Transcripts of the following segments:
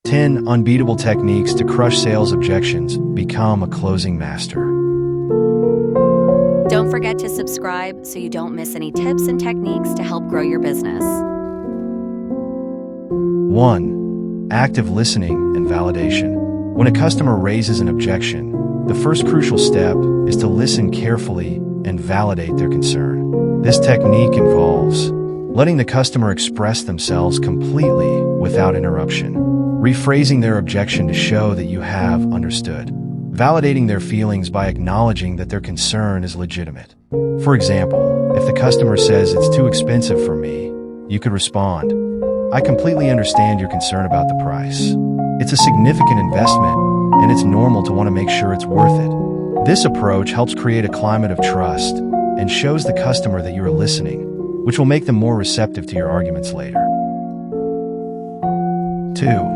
10 Unbeatable Techniques to Crush Sales Objections. Become a closing master. Don't forget to subscribe so you don't miss any tips and techniques to help grow your business. 1. Active listening and validation. When a customer raises an objection, the first crucial step is to listen carefully and validate their concern. This technique involves letting the customer express themselves completely without interruption, rephrasing their objection to show that you have understood, validating their feelings by acknowledging that their concern is legitimate. For example, if the customer says it's too expensive for me, you could respond, "I completely understand your concern about the price. It's a significant investment, and it's normal to want to make sure it's worth it." This approach helps create a climate of trust and shows the customer that you are listening, which will make them more receptive to your arguments later. 2.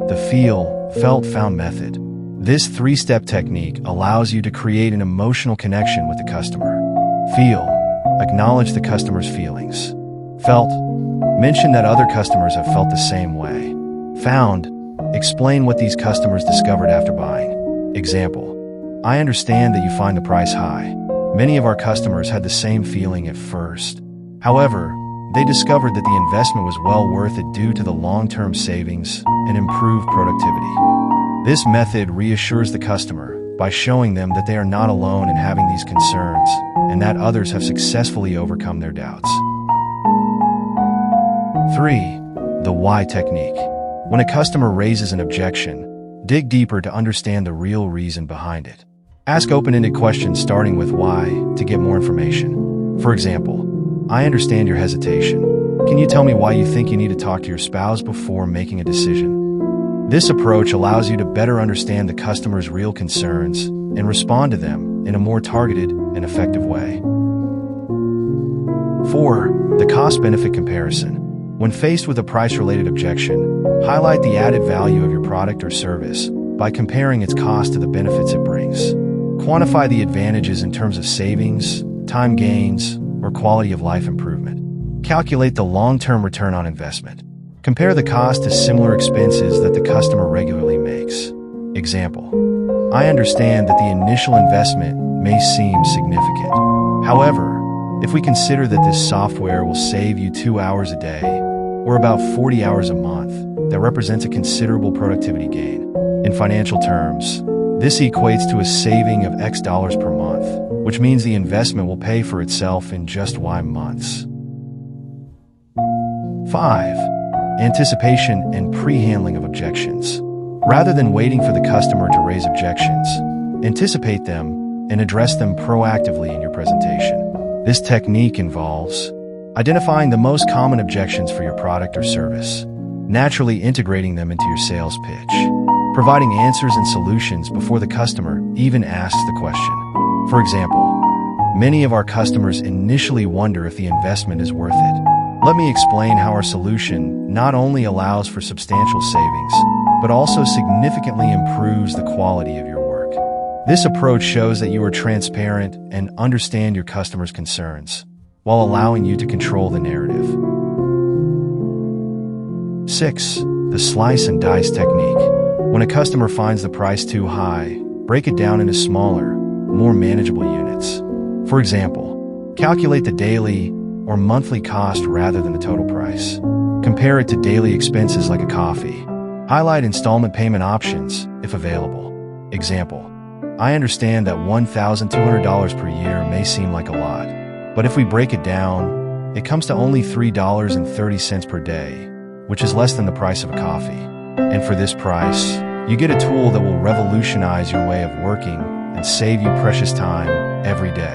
The Feel, Felt, Found method. This 3-step technique allows you to create an emotional connection with the customer. Feel, acknowledge the customer's feelings. Felt, mention that other customers have felt the same way. Found, explain what these customers discovered after buying. Example, "I understand that you find the price high. Many of our customers had the same feeling at first. However, they discovered that the investment was well worth it due to the long-term savings and improved productivity." This method reassures the customer by showing them that they are not alone in having these concerns and that others have successfully overcome their doubts. 3. The Why technique. When a customer raises an objection, dig deeper to understand the real reason behind it. Ask open-ended questions starting with why to get more information. For example, "I understand your hesitation. Can you tell me why you think you need to talk to your spouse before making a decision?" This approach allows you to better understand the customer's real concerns and respond to them in a more targeted and effective way. 4. The cost-benefit comparison. When faced with a price-related objection, highlight the added value of your product or service by comparing its cost to the benefits it brings. Quantify the advantages in terms of savings, time gains, or quality of life improvement. Calculate the long-term return on investment. Compare the cost to similar expenses that the customer regularly makes. Example, "I understand that the initial investment may seem significant. However, if we consider that this software will save you 2 hours a day, or about 40 hours a month, that represents a considerable productivity gain. In financial terms, this equates to a saving of X dollars per month, which means the investment will pay for itself in just Y months." 5. Anticipation and pre-handling of objections. Rather than waiting for the customer to raise objections, anticipate them and address them proactively in your presentation. This technique involves identifying the most common objections for your product or service, naturally integrating them into your sales pitch, providing answers and solutions before the customer even asks the question. For example, "Many of our customers initially wonder if the investment is worth it. Let me explain how our solution not only allows for substantial savings, but also significantly improves the quality of your work." This approach shows that you are transparent and understand your customers' concerns, while allowing you to control the narrative. 6. The Slice and Dice technique. When a customer finds the price too high, break it down into smaller, more manageable units. For example, calculate the daily or monthly cost rather than the total price. Compare it to daily expenses like a coffee. Highlight installment payment options, if available. Example, "I understand that $1,200 per year may seem like a lot, but if we break it down, it comes to only $3.30 per day, which is less than the price of a coffee. And for this price, you get a tool that will revolutionize your way of working and save you precious time every day."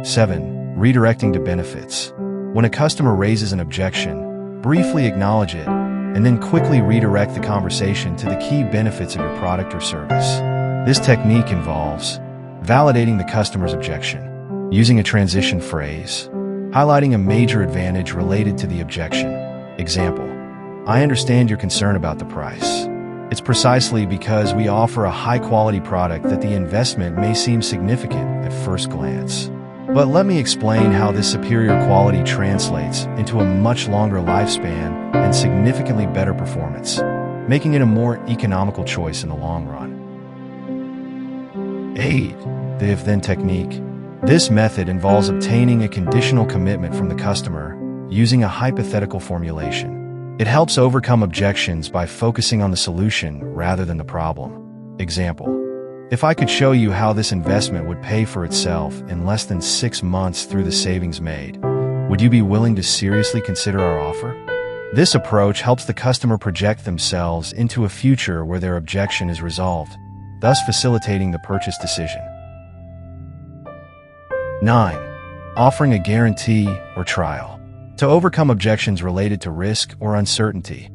7. Redirecting to benefits. When a customer raises an objection, briefly acknowledge it, and then quickly redirect the conversation to the key benefits of your product or service. This technique involves validating the customer's objection, using a transition phrase, highlighting a major advantage related to the objection. Example, "I understand your concern about the price. It's precisely because we offer a high-quality product that the investment may seem significant at first glance." But let me explain how this superior quality translates into a much longer lifespan and significantly better performance, making it a more economical choice in the long run. 8. The if-then technique. This method involves obtaining a conditional commitment from the customer using a hypothetical formulation. It helps overcome objections by focusing on the solution rather than the problem. Example: if I could show you how this investment would pay for itself in less than 6 months through the savings made, would you be willing to seriously consider our offer? This approach helps the customer project themselves into a future where their objection is resolved, thus facilitating the purchase decision. 9. Offering a guarantee or trial. To overcome objections related to risk or uncertainty,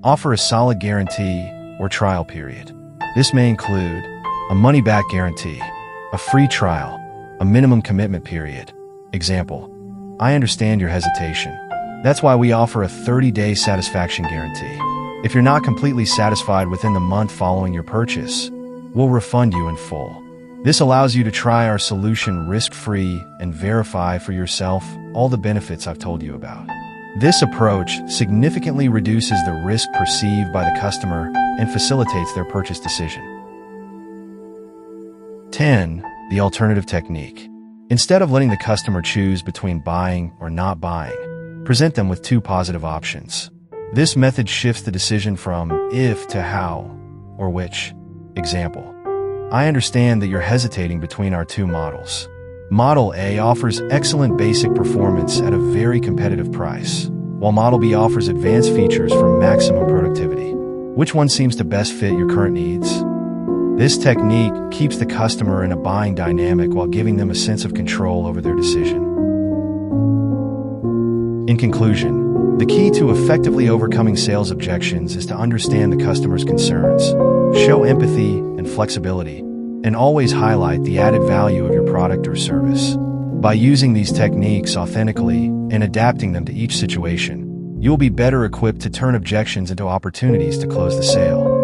offer a solid guarantee or trial period. This may include a money-back guarantee, a free trial, a minimum commitment period. Example: I understand your hesitation. That's why we offer a 30-day satisfaction guarantee. If you're not completely satisfied within the month following your purchase, we'll refund you in full. This allows you to try our solution risk-free and verify for yourself all the benefits I've told you about. This approach significantly reduces the risk perceived by the customer and facilitates their purchase decision. 10. The alternative technique. Instead of letting the customer choose between buying or not buying, present them with 2 positive options. This method shifts the decision from if to how or which. Example: I understand that you're hesitating between our 2 models. Model A offers excellent basic performance at a very competitive price, while Model B offers advanced features for maximum productivity. Which one seems to best fit your current needs? This technique keeps the customer in a buying dynamic while giving them a sense of control over their decision. In conclusion, the key to effectively overcoming sales objections is to understand the customer's concerns, show empathy and flexibility, and always highlight the added value of your product or service. By using these techniques authentically and adapting them to each situation, you will be better equipped to turn objections into opportunities to close the sale.